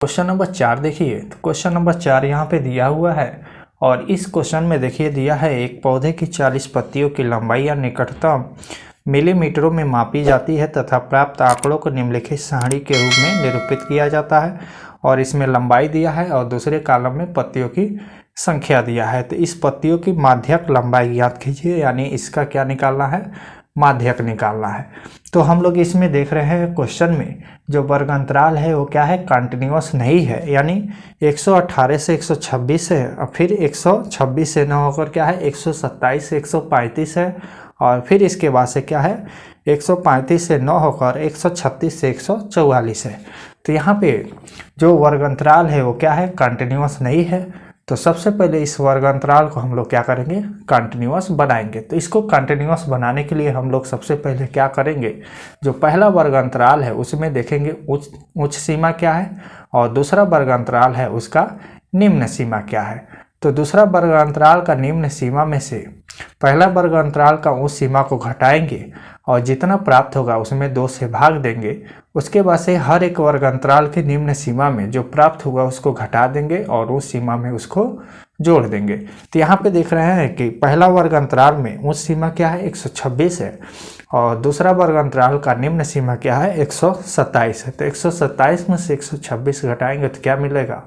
Question number 4 देखिए। तो question number 4 यहाँ पे दिया हुआ है और इस क्वेश्चन में देखिए दिया है एक पौधे की 40 पत्तियों की लंबाई या निकटतम मिलीमीटरों में मापी जाती है तथा प्राप्त आंकड़ों को निम्नलिखित सारणी के रूप में निरूपित किया जाता है और इसमें लंबाई दिया है और दूसरे कॉलम में पत्तियों की संख्या दिया है। तो इस पत्तियों की माध्यक लंबाई ज्ञात कीजिए, यानी इसका क्या निकालना है, माध्यक निकालना है। तो हम लोग इसमें देख रहे हैं क्वेश्चन में जो वर्ग अंतराल है वो क्या है, कंटिन्यूअस नहीं है, यानी 118 से 126 है और फिर 126 से न होकर क्या है 127 से 135 है और फिर इसके बाद से क्या है 135 से 9 होकर 136 से 144 है। तो यहाँ पे जो वर्ग अंतराल है वो क्या है, कंटिन्यूअस नहीं है। तो सबसे पहले इस वर्ग अंतराल को हम लोग क्या करेंगे, कंटिन्यूअस बनाएंगे। तो इसको कंटिन्यूअस बनाने के लिए हम लोग सबसे पहले क्या करेंगे, जो पहला वर्ग अंतराल है उसमें देखेंगे उच्च सीमा क्या है और दूसरा वर्ग अंतराल है उसका निम्न सीमा क्या है। तो दूसरा वर्ग अंतराल का निम्न सीमा में से पहला वर्ग अंतराल का उच्च सीमा को घटाएंगे और जितना प्राप्त होगा उसमें 2 से भाग देंगे। उसके बाद से हर एक वर्ग अंतराल के निम्न सीमा में जो प्राप्त होगा उसको घटा देंगे और उस सीमा में उसको जोड़ देंगे। तो यहाँ पे देख रहे हैं कि पहला वर्ग अंतराल में उच्च सीमा क्या है 126 है और दूसरा वर्ग अंतराल का निम्न सीमा क्या है 127 है। तो 127 में से 126 घटाएंगे तो क्या मिलेगा,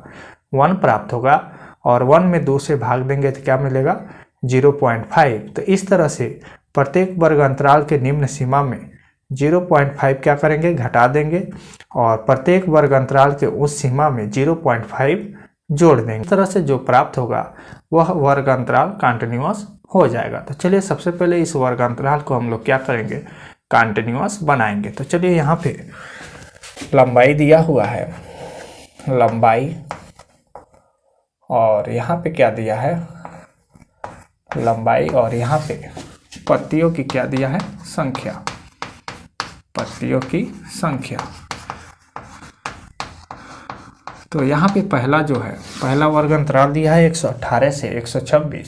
1 प्राप्त होगा और 1 में 2 से भाग देंगे तो क्या मिलेगा 0.5। तो इस तरह से प्रत्येक वर्ग अंतराल के निम्न सीमा में 0.5 क्या करेंगे, घटा देंगे और प्रत्येक वर्ग अंतराल के उस सीमा में 0.5 जोड़ देंगे। इस तरह से जो प्राप्त होगा वह वर्ग अंतराल कंटिन्यूअस हो जाएगा। तो चलिए सबसे पहले इस वर्ग अंतराल को हम लोग क्या करेंगे, कंटिन्यूअस बनाएंगे। तो चलिए यहाँ पे लंबाई दिया हुआ है, लंबाई, और यहाँ पे क्या दिया है, लंबाई, और यहाँ पे पत्तियों की क्या दिया है, संख्या, पत्तियों की संख्या। तो यहाँ पे पहला जो है, पहला वर्ग अंतराल दिया है 118 से 126।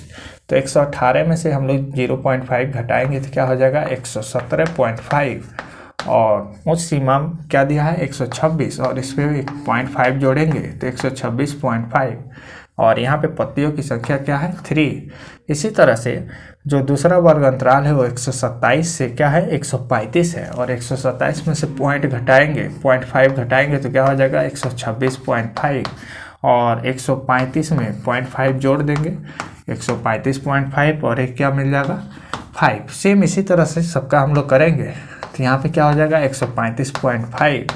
तो 118 में से हम लोग 0.5 घटाएंगे तो क्या हो जाएगा 117.5 और उस सीमा क्या दिया है 126 और इस पर 0.5 जोड़ेंगे तो 126.5 और यहाँ पे पत्तियों की संख्या क्या है 3। इसी तरह से जो दूसरा वर्ग अंतराल है वो 127 से क्या है 135 है और 127 में से पॉइंट घटाएंगे 0.5 घटाएंगे तो क्या हो जाएगा 126.5 और 135 में 0.5 जोड़ देंगे 135.5 और एक क्या मिल जाएगा 5। सेम इसी तरह से सबका हम लोग करेंगे तो यहाँ पे क्या हो जाएगा 135.5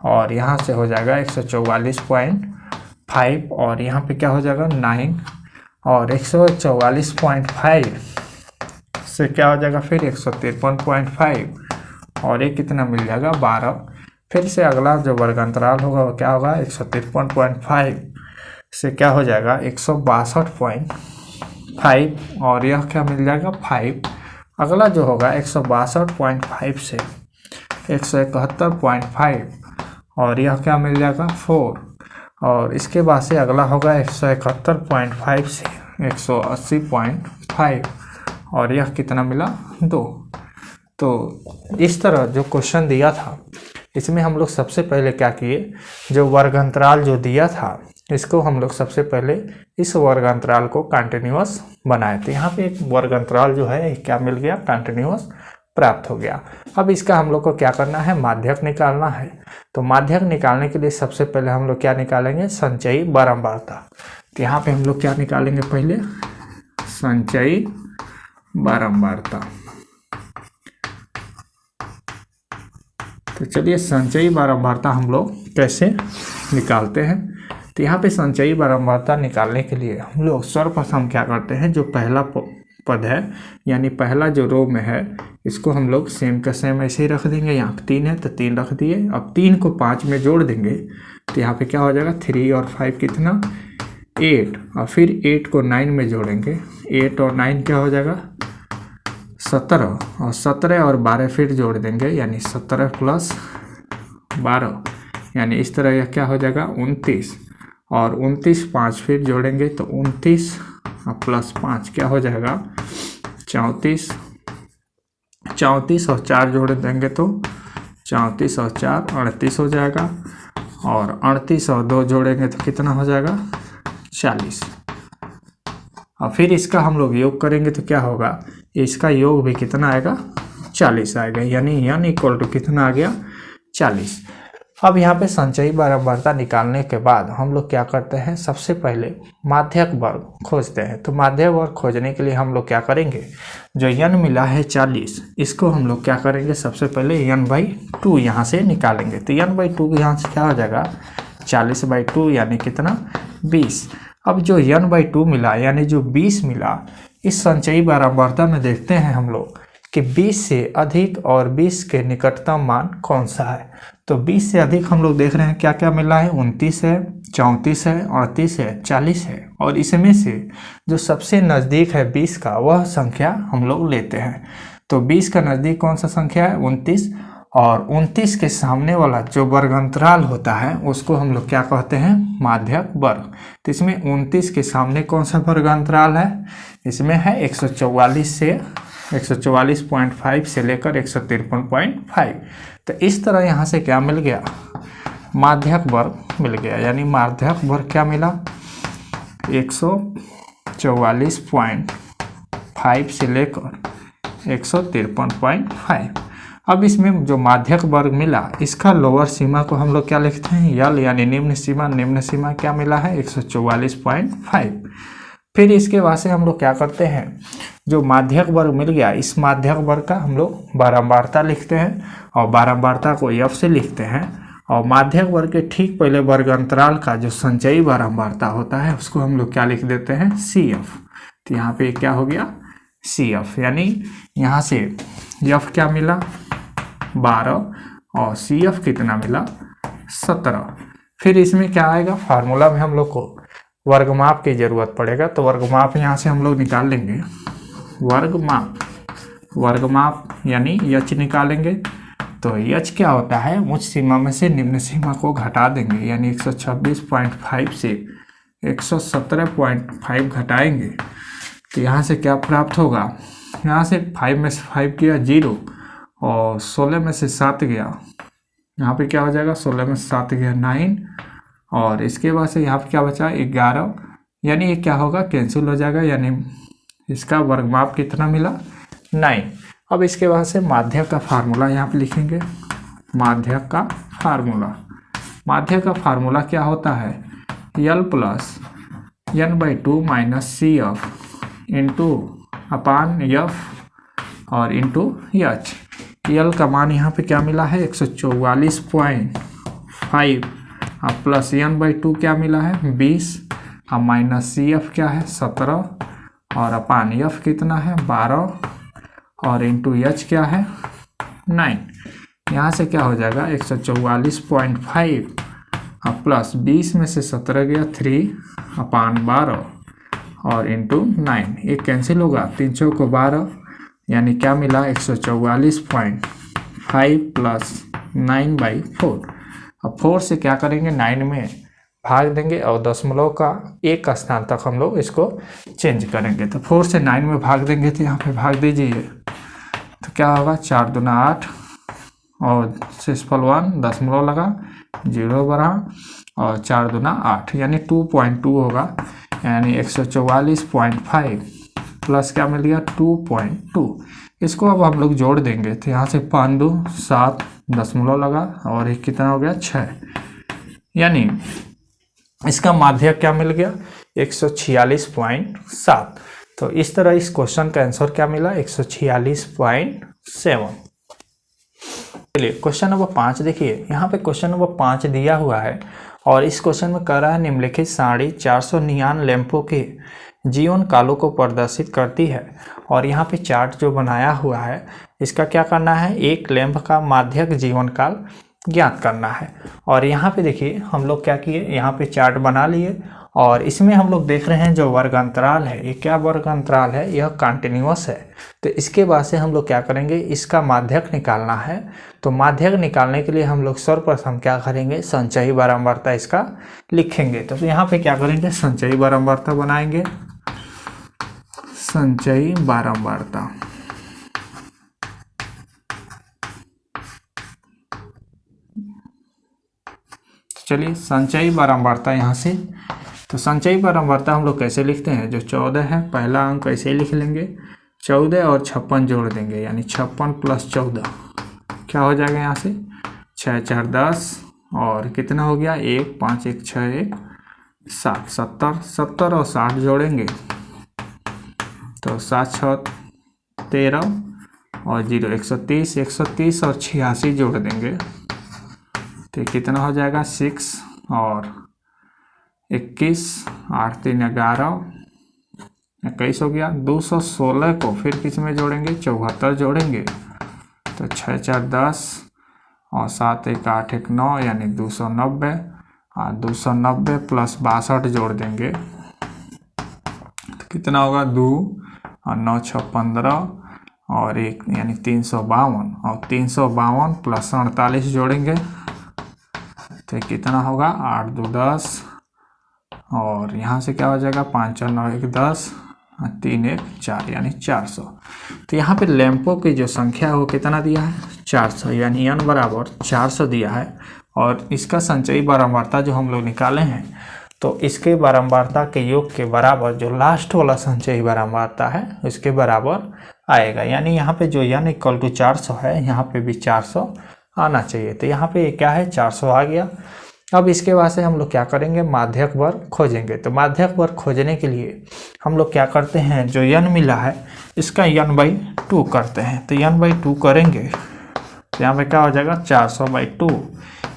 और यहाँ से हो जाएगा 144.5 और यहाँ पे क्या हो जाएगा 9 और 144.5 से क्या हो जाएगा फिर 153.5 और एक कितना मिल जाएगा 12। फिर से अगला जो वर्ग अंतराल होगा वो क्या होगा 153.5 से क्या हो जाएगा 162.5 और यह क्या मिल जाएगा 5। अगला जो होगा 162.5 से 171.5 और यह क्या मिल जाएगा 4 और इसके बाद से अगला होगा 171.5 से 180.5 और यह कितना मिला 2। तो इस तरह जो क्वेश्चन दिया था इसमें हम लोग सबसे पहले क्या किए, जो वर्ग अंतराल जो दिया था इसको हम लोग सबसे पहले इस वर्ग अंतराल को कंटिन्यूअस बनाए। तो यहाँ पे एक वर्ग अंतराल जो है क्या मिल गया, कंटिन्यूअस प्राप्त हो गया। अब इसका हम लोग को क्या करना है, माध्यक निकालना है। तो माध्यक निकालने के लिए सबसे पहले हम लोग क्या निकालेंगे, संचयी बारंबारता। तो यहाँ पे हम लोग क्या निकालेंगे, पहले संचयी बारंबारता। तो चलिए संचयी बारंबारता हम लोग कैसे निकालते हैं। तो यहाँ पे संचयी बारंबारता निकालने के लिए हम लोग सर्वप्रथम क्या करते हैं, जो पहला पद है यानी पहला जो रो में है इसको हम लोग सेम का सेम ऐसे ही रख देंगे। यहाँ पे 3 है तो 3 रख दिए। अब 3 को 5 में जोड़ देंगे तो यहाँ पे क्या हो जाएगा 3 और 5 कितना 8 और फिर 8 को 9 में जोड़ेंगे 8 और 9 क्या हो जाएगा 17 और 17 और 12 फिर जोड़ देंगे यानी 17 प्लस 12 यानी इस तरह यह क्या हो जाएगा 29 और 29 5 फिर जोड़ेंगे तो 29 प्लस 5 क्या हो जाएगा 34 34 और 4 जोड़ देंगे तो 34 और 4 38 हो जाएगा और 38 और 2 जोड़ेंगे तो कितना हो जाएगा 40। और फिर इसका हम लोग योग करेंगे तो क्या होगा, इसका योग भी कितना आएगा 40 आएगा, यानी n इक्वल टू कितना आ गया 40। अब यहाँ पे संचयी बारंबारता निकालने के बाद हम लोग क्या करते हैं, सबसे पहले माध्यक वर्ग खोजते हैं। तो माध्यक वर्ग खोजने के लिए हम लोग क्या करेंगे, जो n मिला है 40, इसको हम लोग क्या करेंगे, सबसे पहले n/2 यहाँ से निकालेंगे। तो n/2 यहाँ से क्या हो जाएगा 40/2 यानी कितना 20। अब जो n/2 मिला यानी जो 20 मिला, इस संचयी बारंबारता में देखते हैं हम लोग कि 20 से अधिक और 20 के निकटतम मान कौन सा है। तो 20 से अधिक हम लोग देख रहे हैं क्या क्या मिला है, 29 है, 34 है, 38 है, 40 है। और इसमें से जो सबसे नज़दीक है 20 का, वह संख्या हम लोग लेते हैं। तो 20 का नज़दीक कौन सा संख्या है 29, और 29 के सामने वाला जो वर्ग अंतराल होता है उसको हम लोग क्या कहते हैं, माध्यक वर्ग। तो इसमें 29 के सामने कौन सा वर्ग अंतराल है, इसमें है 144.5 से लेकर 153.5। तो इस तरह यहाँ से क्या मिल गया, माध्यक वर्ग मिल गया। यानी माध्यक वर्ग क्या मिला 144.5 से लेकर 153.5। अब इसमें जो माध्यक वर्ग मिला, इसका लोअर सीमा को हम लोग क्या लिखते हैं यल, यानी निम्न सीमा। निम्न सीमा क्या मिला है 144.5। फिर इसके बाद से हम लोग क्या करते हैं, जो माध्यक वर्ग मिल गया, इस माध्यक वर्ग का हम लोग बारंबारता लिखते हैं और बारंबारता को f से लिखते हैं। और माध्यक वर्ग के ठीक पहले वर्ग अंतराल का जो संचयी बारंबारता होता है उसको हम लोग क्या लिख देते हैं CF। तो यहाँ पे क्या हो गया CF, यानी यहाँ से f क्या मिला 12 और CF कितना मिला 17। फिर इसमें क्या आएगा, फार्मूला में हम लोग को वर्गमाप की जरूरत पड़ेगा। तो वर्गमाप यहाँ से हम लोग निकाल लेंगे, वर्गमाप यानी h निकालेंगे। तो h क्या होता है, उच्च सीमा में से निम्न सीमा को घटा देंगे, यानी 126.5 से 117.5 घटाएंगे। तो यहाँ से क्या प्राप्त होगा, यहाँ से 5 में से 5 गया 0 और 16 में से 7 गया, यहाँ पे क्या हो जाएगा 16 में से 7 गया 9 और इसके बाद से यहाँ पे क्या बचा 11, यानी ये क्या होगा कैंसिल हो जाएगा, यानी इसका वर्गमाप कितना मिला 9। अब इसके बाद से माध्यक का फार्मूला यहाँ पे लिखेंगे। माध्यक का फार्मूला क्या होता है, L plus n/2 minus CF into upon F और इंटू H। यल का मान यहाँ पे क्या मिला है 144.5 और प्लस n/2 क्या मिला है 20 और माइनस CF क्या है 17 और अपान F कितना है 12 और इंटू H क्या है 9। यहाँ से क्या हो जाएगा 144.5 और प्लस 20 में से 17 गया 3 अपान 12 और इंटू 9, ये कैंसिल होगा 3 को 12, यानी क्या मिला 144.5 प्लस 9/4। अब 4 से क्या करेंगे 9 में भाग देंगे और दशमलव का एक स्थान तक हम लोग इसको चेंज करेंगे। तो 4 से 9 में भाग देंगे तो यहाँ पे भाग दीजिए, तो क्या होगा 4 दूना 8 और 6 दशमलव लगा 0 बढ़ा और 4 दूना 8 यानी 2.2 होगा, यानी 144.5 प्लस क्या मिल गया 2.2। इसको अब हम लोग जोड़ देंगे तो यहाँ से 5 2 7 दशमलव लगा और एक कितना हो गया 6, यानी इसका माध्यक क्या मिल गया 146.7। तो इस तरह इस क्वेश्चन का आंसर क्या मिला 146.7। चलिए क्वेश्चन नंबर 5 देखिए, यहाँ पे क्वेश्चन नंबर 5 दिया हुआ है और इस क्वेश्चन में कह रहा है निम्नलिखित सारणी 400 नियान लैंपों के जीवन कालों को प्रदर्शित करती है। और यहाँ पे चार्ट जो बनाया हुआ है इसका क्या करना है, एक लैंप का माध्यक जीवन काल ज्ञात करना है। और यहाँ पे देखिए हम लोग क्या किए, यहाँ पे चार्ट बना लिए और इसमें हम लोग देख रहे हैं जो वर्ग अंतराल है, ये क्या वर्ग अंतराल है, यह कंटिन्यूअस है। तो इसके बाद से हम लोग क्या करेंगे, इसका माध्यक निकालना है। तो माध्यक निकालने के लिए हम लोग सर्वप्रथम क्या करेंगे, संचयी बारंबारता इसका लिखेंगे। तो यहाँ पे क्या करेंगे, संचयी बारंबारता बनाएंगे। संचयी बारंबारता चलिए संचयी बारंबारता यहाँ से, तो संचयी बारंबारता हम लोग कैसे लिखते हैं, जो 14 है पहला अंक ऐसे ही लिख लेंगे, 14 और 56 जोड़ देंगे, यानी 56 + 14 क्या हो जाएगा यहाँ से 6 4 10 और कितना हो गया 1 5 1 6 1 7 70 और 60 जोड़ेंगे तो 7 6 13 और 0 130 और 86 जोड़ देंगे तो कितना हो जाएगा 6 और 21 8 3 11 21 हो गया। 216 को फिर किस में जोड़ेंगे 74 जोड़ेंगे तो 6 4 10 और 7 1 8 1 9 यानी 290 और 290 + 62 जोड़ देंगे तो कितना होगा 2 और 9 6 15 और 1 यानी 352 और 352 + 48 जोड़ेंगे तो कितना होगा 8 2 10 और यहाँ से क्या हो जाएगा 5 4 9 1 10 3 1 4 यानी 400। तो यहाँ पे लैंपों की जो संख्या है वो कितना दिया है 400, यानी n बराबर 400 दिया है। और इसका संचयी बारंबारता जो हम लोग निकाले हैं तो इसके बारंबारता के योग के बराबर जो लास्ट वाला संचयी बारंबारता है उसके बराबर आएगा, यानी यहाँ पे जो n = 400 है यहाँ पे भी 400 आना चाहिए। तो यहाँ पे क्या है 400 आ गया। अब इसके बाद से हम लोग क्या करेंगे माध्यक वर्ग खोजेंगे। तो माध्यक वर्ग खोजने के लिए हम लोग क्या करते हैं, जो n मिला है इसका n/2 करते हैं। तो n/2 करेंगे तो यहाँ पे क्या हो जाएगा 400/2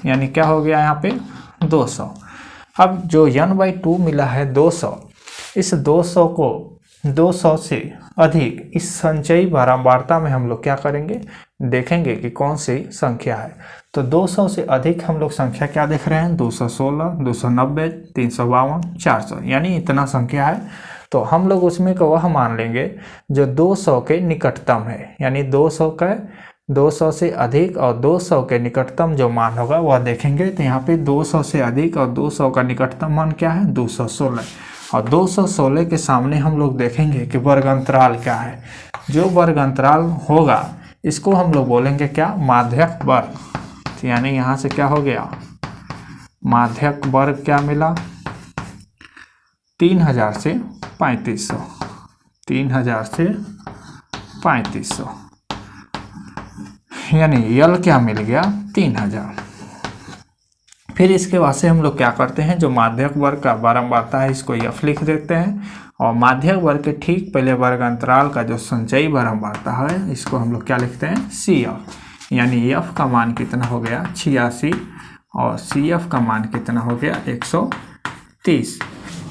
यानी क्या हो गया यहाँ पे 200। अब जो n/2 मिला है 200, इस 200 को 200 से अधिक इस संचयी बारंबारता में हम लोग क्या करेंगे देखेंगे कि कौन सी संख्या है। तो 200 से अधिक हम लोग संख्या क्या देख रहे हैं 216 290 352 400 यानी इतना संख्या है। तो हम लोग उसमें को वह मान लेंगे जो 200 के निकटतम है, यानी 200 से अधिक और 200 के निकटतम जो मान होगा वह देखेंगे। तो यहाँ पे 200 से अधिक और 200 का निकटतम मान क्या है 216 और 216 के सामने हम लोग देखेंगे कि वर्ग अंतराल क्या है। जो वर्ग अंतराल होगा इसको हम लोग बोलेंगे क्या माध्यक वर्ग। तो यानी यहाँ से क्या हो गया माध्यक वर्ग क्या मिला 3000 से 3500, 3000 से 3500 यानी यल क्या मिल गया 3000। फिर इसके बाद से हम लोग क्या करते हैं जो माध्यक वर्ग का बारंबारता है इसको f लिख देते हैं और माध्यक वर्ग के ठीक पहले वर्ग अंतराल का जो संचयी बारंबारता है इसको हम लोग क्या लिखते हैं CF, यानी f का मान कितना हो गया 86 और CF का मान कितना हो गया 130।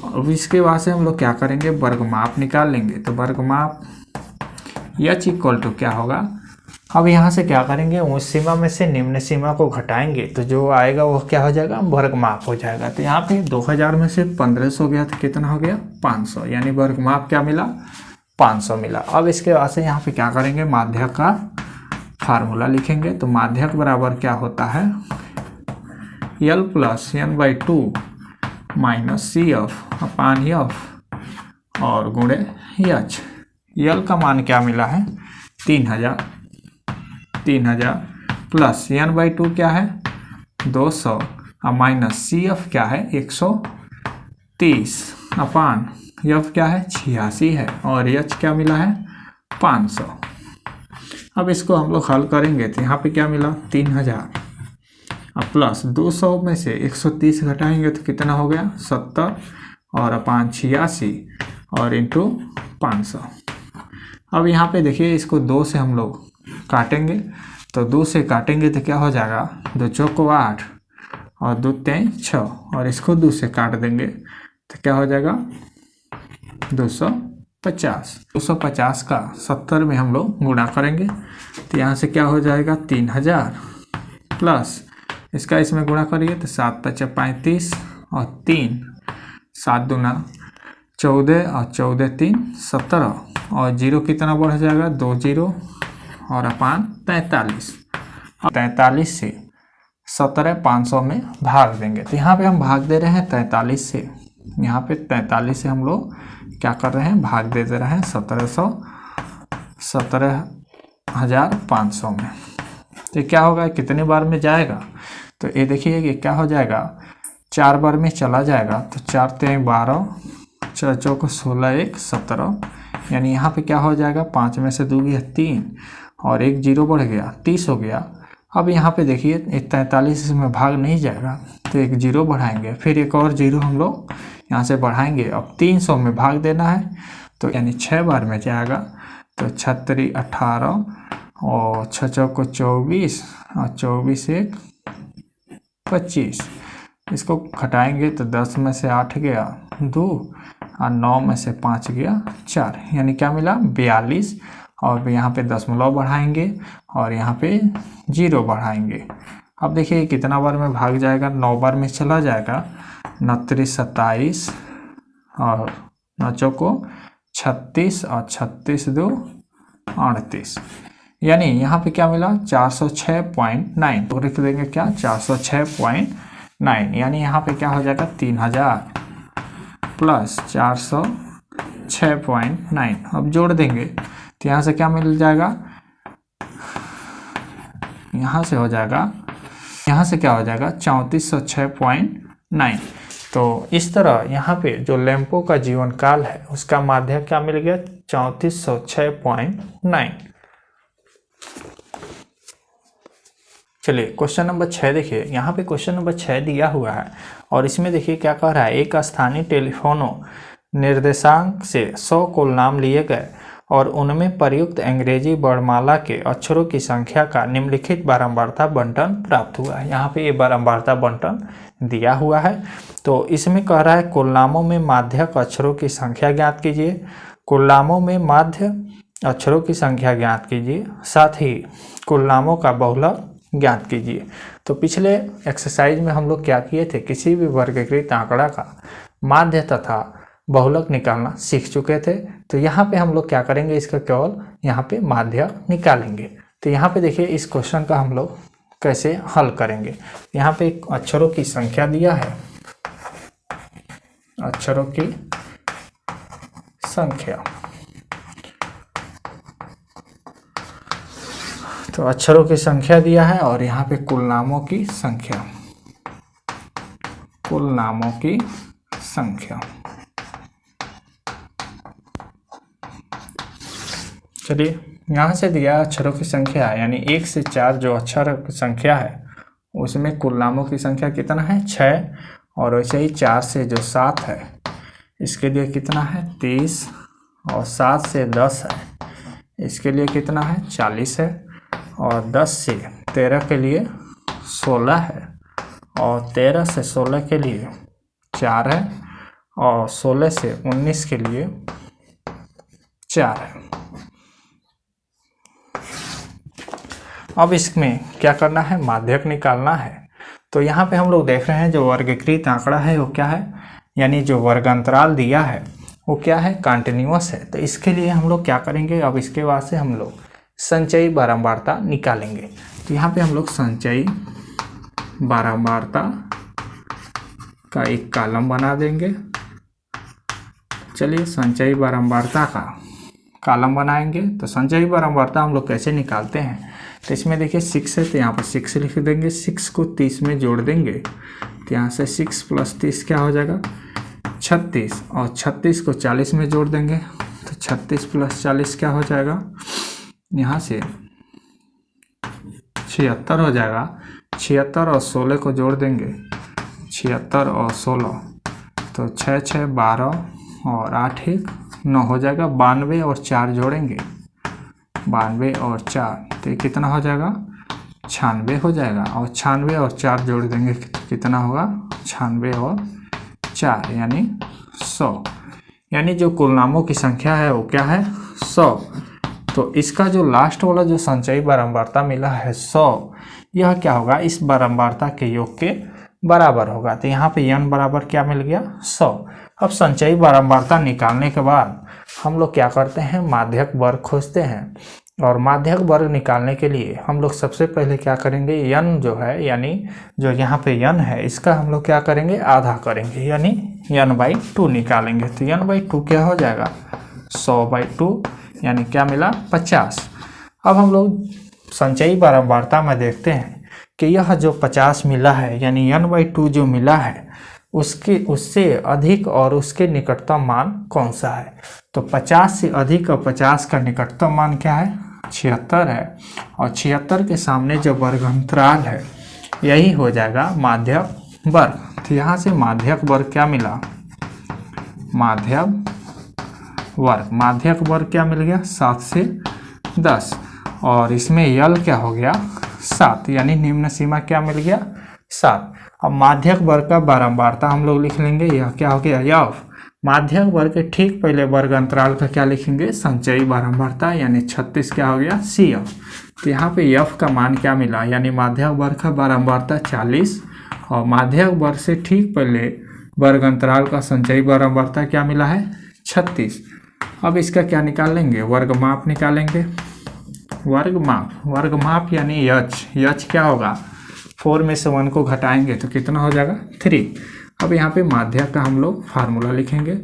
अब इसके बाद से हम लोग क्या करेंगे वर्गमाप निकाल लेंगे। तो वर्गमाप h = क्या होगा, अब यहाँ से क्या करेंगे उच्च सीमा में से निम्न सीमा को घटाएंगे तो जो आएगा वो क्या हो जाएगा वर्गमाप हो जाएगा। तो यहाँ पे 2000 में से 1500 गया तो कितना हो गया 500, यानी वर्गमाप क्या मिला 500 मिला। अब इसके बाद से यहाँ पे क्या करेंगे माध्यक का फार्मूला लिखेंगे। तो माध्यक बराबर क्या होता है L + n/2 - CF/F और गुणे h। L का मान क्या मिला है 3000 प्लस n/2 क्या है 200 और CF क्या है 130 अपान F क्या है 86 है और h क्या मिला है 500। अब इसको हम लोग हल करेंगे तो यहाँ पे क्या मिला 3000 और प्लस 200 में से 130 घटाएंगे तो कितना हो गया 70 और अपान 86 और इंटू 500। अब यहाँ पे देखिए इसको 2 से हम लोग काटेंगे तो 2 से काटेंगे तो क्या हो जाएगा 2 चौक 8 और 2 3 6 और इसको 2 से काट देंगे तो क्या हो जाएगा 250 का 70 में हम लोग गुणा करेंगे तो यहाँ से क्या हो जाएगा 3000 प्लस इसका इसमें गुणा करिए तो 7 × 5 = 35 और 3 7 × 2 = 14 और 14 × 3 = 17 और 0 कितना बढ़ जाएगा 2 0 और अपान 43 से 17 500 में भाग देंगे। तो यहाँ पे हम भाग दे रहे हैं 43 से, यहाँ पे 43 से हम लोग क्या कर रहे हैं भाग दे रहे हैं 17,500 में। तो क्या होगा कितने बार में जाएगा तो ये देखिए कि क्या हो जाएगा, 4 बार में चला जाएगा तो 4 तेईं 12, 4 चौको 16, 1 17, यानी यहाँ पे क्या हो जाएगा, 5 में से 2 गया 3 और 1 0 बढ़ गया 30 हो गया। अब यहाँ पे देखिए 43 इसमें भाग नहीं जाएगा तो 1 0 बढ़ाएंगे, फिर एक और 0 हम लोग यहाँ से बढ़ाएंगे। अब 300 में भाग देना है तो यानी 6 बार में जाएगा तो 6 18 और 6 चौको 24 और 24 1 25, इसको घटाएंगे तो 10 में से 8 गया 2 और 9 में से 5 गया 4, यानी क्या मिला 42। और यहाँ पे दशमलव बढ़ाएंगे और यहाँ पे 0 बढ़ाएंगे। अब देखिए कितना बार में भाग जाएगा, 9 बार में चला जाएगा, 29 27 और 9 चौको 36 और 36 2 38, यानी यहाँ पे क्या मिला 406.9, तो लिख देंगे क्या 406.9, यानी यहाँ पे क्या हो जाएगा 3000 प्लस 406.9। अब जोड़ देंगे तो यहाँ से क्या मिल जाएगा, यहाँ से हो जाएगा, यहाँ से क्या हो जाएगा 3406.9। तो इस तरह यहाँ पे जो लैंपों का जीवन काल है उसका माध्य क्या मिल गया 3406.9। चलिए क्वेश्चन नंबर 6 देखिए, यहाँ पे क्वेश्चन नंबर 6 दिया हुआ है और इसमें देखिए क्या कह रहा है, एक स्थानीय टेलीफोनो निर्देशांक से 100 कुल नाम लिए गए और उनमें प्रयुक्त अंग्रेजी वर्णमाला के अक्षरों की संख्या का निम्नलिखित बारंबारता बंटन प्राप्त हुआ है। यहाँ पे ये बारंबारता बंटन दिया हुआ है। तो इसमें कह रहा है कुल नामों में माध्यक अक्षरों की संख्या ज्ञात कीजिए, कुल नामों में माध्य अक्षरों की संख्या ज्ञात कीजिए, साथ ही कुल नामों का बहुलक ज्ञात कीजिए। तो पिछले एक्सरसाइज में हम लोग क्या किए थे, किसी भी वर्गीकृत आंकड़ा का माध्य तथा बहुलक निकालना सीख चुके थे। तो यहाँ पे हम लोग क्या करेंगे, इसका केवल यहाँ पे माध्य निकालेंगे। तो यहाँ पे देखिए इस क्वेश्चन का हम लोग कैसे हल करेंगे। यहाँ पे अक्षरों की संख्या दिया है, अक्षरों की संख्या, तो अक्षरों की संख्या दिया है और यहाँ पे कुल नामों की संख्या, कुल नामों की संख्या। चलिए यहाँ से दिया अक्षरों की संख्या यानी 1 से 4 जो अक्षर की संख्या है उसमें कुल नामों की संख्या कितना है 6, और वैसे ही 4 से जो 7 है इसके लिए कितना है 30, और 7 से 10 है इसके लिए कितना है 40 है, और 10 से 13 के लिए 16 है, और 13 से 16 के लिए 4 है, और 16 से 19 के लिए 4 है। अब इसमें क्या करना है, माध्यक निकालना है। तो यहाँ पे हम लोग देख रहे हैं जो वर्गीकृत आंकड़ा है वो क्या है, यानी जो वर्गांतराल दिया है वो क्या है, कंटिन्यूअस है। तो इसके लिए हम लोग क्या करेंगे, अब इसके बाद से हम लोग संचयी बारंबारता निकालेंगे। तो यहाँ पे हम लोग संचयी बारंबारता का एक कॉलम बना देंगे। चलिए संचयी बारंबारता का कॉलम बनाएंगे। तो संचयी बारंबारता हम लोग कैसे निकालते हैं, तो इसमें देखिए 6 है तो यहाँ पर 6 लिख देंगे, 6 को 30 में जोड़ देंगे तो यहाँ से 6 + 30 क्या हो जाएगा 36, और 36 को 40 में जोड़ देंगे तो 36 + 40 क्या हो जाएगा, यहाँ से 76 हो जाएगा। 76 और 16 को जोड़ देंगे, 76 और 16 तो 6 6 12 और 8 1 9 हो जाएगा। 92 और 4 जोड़ेंगे, 92 और 4 तो ये कितना हो जाएगा 96 हो जाएगा, और 96 और 4 जोड़ देंगे कितना होगा 96 और 4 यानी 100, यानी जो कुल नामों की संख्या है वो क्या है 100। तो इसका जो लास्ट वाला जो संचयी बारंबारता मिला है 100, यह क्या होगा इस बारंबारता के योग के बराबर होगा। तो यहाँ पे n बराबर क्या मिल गया 100। अब संचयी बारंबारता निकालने के बाद हम लोग क्या करते हैं, माध्यक वर्ग खोजते हैं। और माध्यक वर्ग निकालने के लिए हम लोग सबसे पहले क्या करेंगे, n जो है यानी जो यहाँ पे n है इसका हम लोग क्या करेंगे आधा करेंगे, यानी n/2 निकालेंगे। तो n/2 क्या हो जाएगा 100/2 यानी क्या मिला 50। अब हम लोग संचयी बारंबारता में देखते हैं कि यह जो 50 मिला है यानी n/2 जो मिला है उससे अधिक और उसके निकटतम मान कौन सा है। तो 50 से अधिक और 50 का निकटतम मान क्या है, 76 है। और 76 के सामने जो वर्ग अंतराल है यही हो जाएगा माध्यक वर्ग। तो यहाँ से माध्यक वर्ग क्या मिला, माध्यक वर्ग क्या मिल गया 7 से 10। और इसमें यल क्या हो गया 7, यानी निम्न सीमा क्या मिल गया 7। अब माध्यक वर्ग का बारंबारता हम लोग लिख लेंगे, यह क्या हो गया यफ। माध्यक वर्ग के ठीक पहले वर्ग अंतराल का क्या लिखेंगे, संचयी बारंबारता, यानी 36 क्या हो गया CF। तो यहाँ पे यफ का मान क्या मिला, यानी माध्यक वर्ग का बारंबारता 40 और माध्यक वर्ग से ठीक पहले वर्ग अंतराल का संचयी बारंबारता क्या मिला है 36। अब इसका क्या निकाल लेंगे, वर्ग माप निकालेंगे। वर्ग माप यानी यच क्या होगा, 4 में से 1 को घटाएंगे तो कितना हो जाएगा 3। अब यहाँ पे माध्यक का हम लोग फार्मूला लिखेंगे।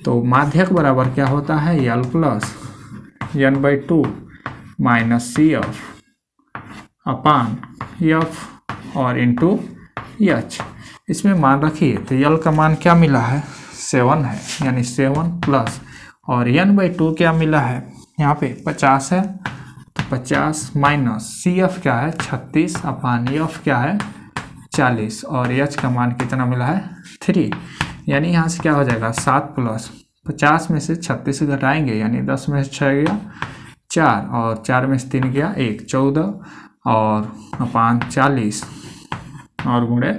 तो माध्यक बराबर क्या होता है L plus n/2 minus CF अपान यफ और इंटू एच। इसमें मान रखिए तो यल का मान क्या मिला है 7 है, यानी 7 प्लस, और n/2 क्या मिला है यहाँ पे 50 है, तो 50 माइनस CF क्या है 36 अपान एफ क्या है 40 और एच का मान कितना मिला है 3। यानी यहाँ से क्या हो जाएगा 7 प्लस 50 में से 36 घटाएंगे, यानी 10 में से 6 गया 4 और 4 में से 3 गया 1, 14 और अपान 40 और गुणे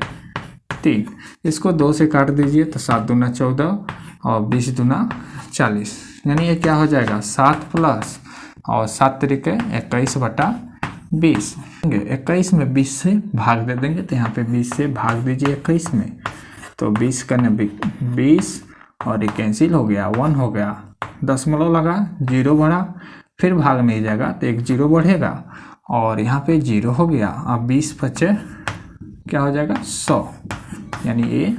3। इसको 2 से काट दीजिए तो 7 दूना 14 और 20 दूना 40, यानी ये क्या हो जाएगा 7 प्लस और 7 तरीके 21/20। 21 में 20 से भाग दे देंगे, तो यहाँ पे 20 से भाग दीजिए 21 में, तो 20 का 20 और ये कैंसिल हो गया, 1 हो गया, दशमलव लगा, 0 बढ़ा, फिर भाग नहीं जाएगा तो 1 0 बढ़ेगा और यहाँ पे 0 हो गया। अब 20 बचे क्या हो जाएगा 100, यानी ये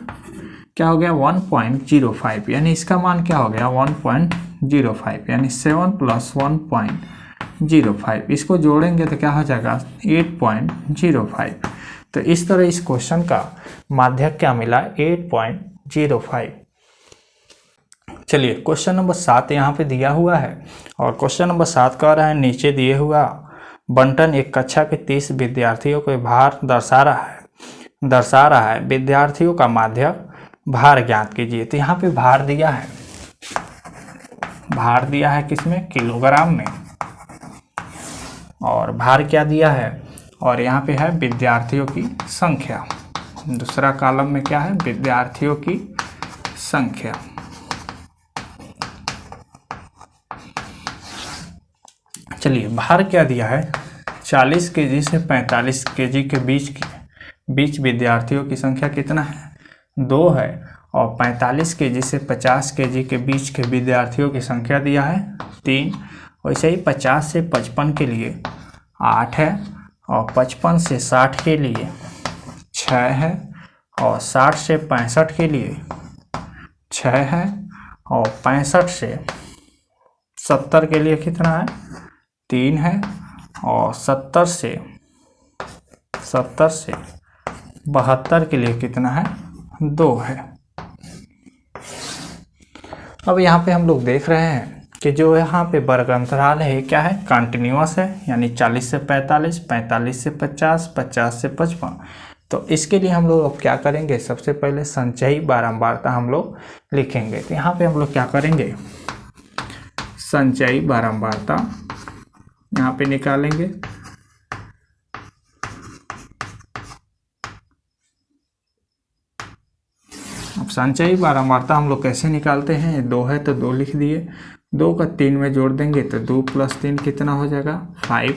क्या हो गया 1.05, यानी इसका मान क्या हो गया 1.05, यानी 7 प्लस 1.05। इसको जोड़ेंगे तो क्या हो जाएगा 8.05। तो इस तरह इस क्वेश्चन का माध्यक क्या मिला 8.05। चलिए क्वेश्चन नंबर 7 यहाँ पे दिया हुआ है और क्वेश्चन नंबर 7 कह रहा है नीचे दिए हुआ बंटन एक कक्षा के 30 विद्यार्थियों को भार दर्शा रहा है। विद्यार्थियों का माध्यक भार ज्ञात कीजिए। तो यहाँ पे भार दिया है किसमें, किलोग्राम में, और भार क्या दिया है, और यहाँ पे है विद्यार्थियों की संख्या। दूसरा कॉलम में क्या है विद्यार्थियों की संख्या। चलिए भार क्या दिया है 40 केजी से 45 केजी के बीच विद्यार्थियों की संख्या कितना है 2 है, और 45 केजी से 50 केजी के बीच के विद्यार्थियों की संख्या दिया है 3। वैसे ही 50 से 55 के लिए 8 है, और 55 से 60 के लिए 6 है, और 60 से 65 के लिए 6 है, और 65 से 70 के लिए कितना है 3 है, और 70 से 72 के लिए कितना है 2 है। अब यहाँ पे हम लोग देख रहे हैं कि जो यहाँ पे वर्ग अंतराल है क्या है कंटिन्यूअस है, यानी 40 से 45, 45 से 50, 50 से 55। तो इसके लिए हम लोग अब क्या करेंगे, सबसे पहले संचयी बारंबारता हम लोग लिखेंगे। तो यहाँ पे हम लोग क्या करेंगे संचयी बारंबारता यहाँ पे निकालेंगे। अब संचयी बारंबारता हम लोग कैसे निकालते हैं, 2 है तो 2 लिख दिए, 2 का 3 में जोड़ देंगे तो 2 + 3 कितना हो जाएगा 5,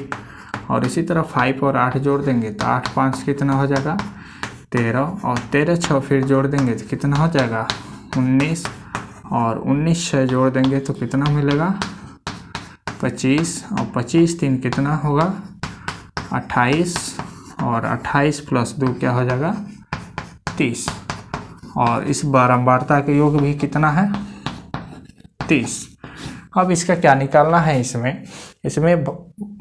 और इसी तरह 5 और 8 जोड़ देंगे तो 8 5 कितना हो जाएगा 13, और 13 6 फिर जोड़ देंगे तो कितना हो जाएगा 19, और 19 6 जोड़ देंगे तो कितना मिलेगा 25, और 25 3 कितना होगा 28, और 28 + 2 क्या हो जाएगा 30, और इस बारंबारता के योग भी कितना है 30। अब इसका क्या निकालना है, इसमें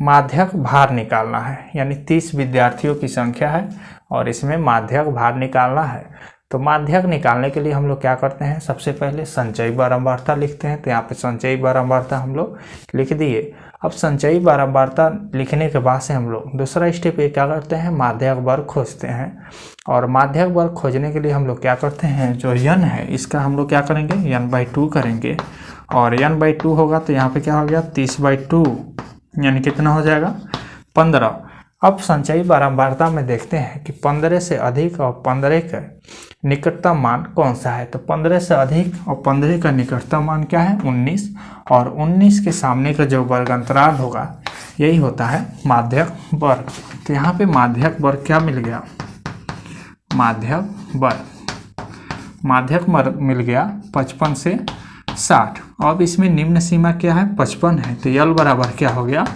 माध्यक भार निकालना है, यानी 30 विद्यार्थियों की संख्या है और इसमें माध्यक भार निकालना है। तो माध्यक निकालने के लिए हम लोग क्या करते हैं, सबसे पहले संचयी बारंबारता लिखते हैं। तो यहाँ पे संचयी बारंबारता हम लोग लिख दिए। अब संचयी बारंबारता लिखने के बाद से हम लोग दूसरा स्टेप ये क्या करते हैं, माध्यक वर्ग खोजते हैं। और माध्यक वर्ग खोजने के लिए हम लोग क्या करते हैं, जो n है इसका हम लोग क्या करेंगे, n/2 करेंगे। और n/2 होगा तो यहाँ पे क्या हो गया, 30/2, यानी कितना हो जाएगा, 15। अब संचयी बारंबारता में देखते हैं कि 15 से अधिक और 15 का निकटतम मान कौन सा है। तो 15 से अधिक और 15 का निकटतम मान क्या है, 19। और 19 के सामने का जो वर्ग अंतराल होगा यही होता है माध्यक वर्ग। तो यहाँ पे माध्यक वर्ग क्या मिल गया, माध्यक वर्ग मिल गया 55 से 60। अब इसमें निम्न सीमा क्या है, 55 है। तो यल बराबर क्या हो गया,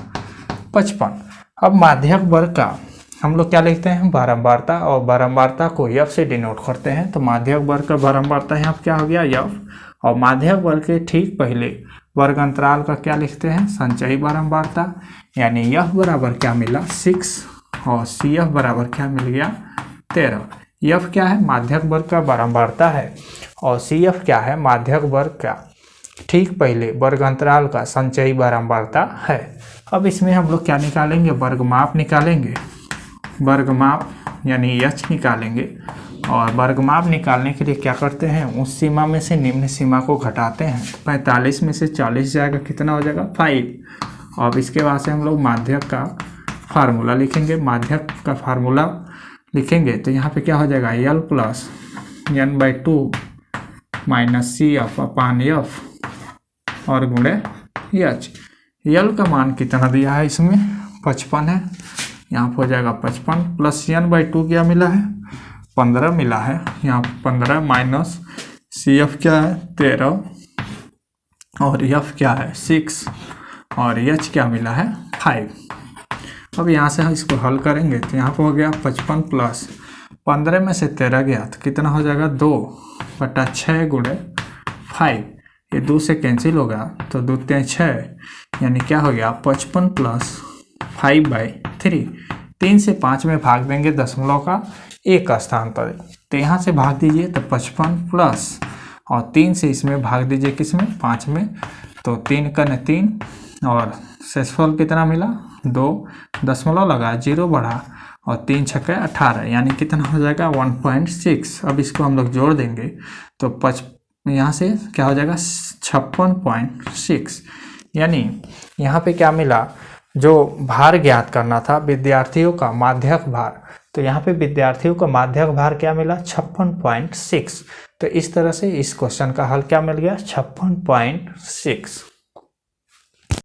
55। अब माध्यक वर्ग का हम लोग क्या लिखते हैं, बारंबारता, और बारंबारता को यफ से डिनोट करते हैं। तो माध्यक वर्ग का बारंबारता यहाँ क्या हो गया, यफ। और माध्यक वर्ग के ठीक पहले वर्ग अंतराल का क्या लिखते हैं, संचयी बारंबारता, यानी यफ बराबर क्या मिला, 6 और सी एफ बराबर क्या मिल गया, 13। यफ क्या है, माध्यक वर्ग का बारंबारता है, और सी एफ क्या है, माध्यक वर्ग का ठीक पहले वर्ग अंतराल का संचयी बारंबारता है। अब इसमें हम लोग क्या निकालेंगे, वर्गमाप निकालेंगे, वर्गमाप यानी एच निकालेंगे। और वर्गमाप निकालने के लिए क्या करते हैं, उस सीमा में से निम्न सीमा को घटाते हैं। 45 में से 40 जाएगा, कितना हो जाएगा, 5। और इसके बाद से हम लोग माध्यक का फार्मूला लिखेंगे। माध्यक का फार्मूला लिखेंगे तो यहाँ पे क्या हो जाएगा, L plus n/2 minus C F upon F और गुणे एच। यल का मान कितना दिया है, इसमें 55 है, यहाँ पर हो जाएगा 55 प्लस n/2 क्या मिला है, 15 मिला है, यहाँ 15 माइनस सी एफ क्या है, 13 और एफ क्या है, 6 और एच क्या मिला है, 5। अब यहाँ से हम इसको हल करेंगे तो यहाँ पर हो गया 55 प्लस 15 में से 13 गया तो कितना हो जाएगा, 2/6 गुणे 5। ये 2 से कैंसिल होगा तो 2 × 6 यानी क्या हो गया, 55 प्लस 5/3। 3 से 5 में भाग देंगे दशमलव का 1 का स्थान पर, तो यहाँ से भाग दीजिए तो 55 प्लस और 3 से इसमें भाग दीजिए किसमें, 5 में, तो 3 × 3 और शेषफल कितना मिला, 2, दशमलव लगा, 0 बढ़ा और 3 × 6 = 18, यानी कितना हो जाएगा, 1.6। अब इसको हम लोग जोड़ देंगे तो यहाँ से क्या हो जाएगा, 56.6। यानी यहाँ पे क्या मिला, जो भार ज्ञात करना था विद्यार्थियों का माध्यक भार, तो यहाँ पे विद्यार्थियों का माध्यक भार क्या मिला, 56.6। तो इस तरह से इस क्वेश्चन का हल क्या मिल गया, 56.6।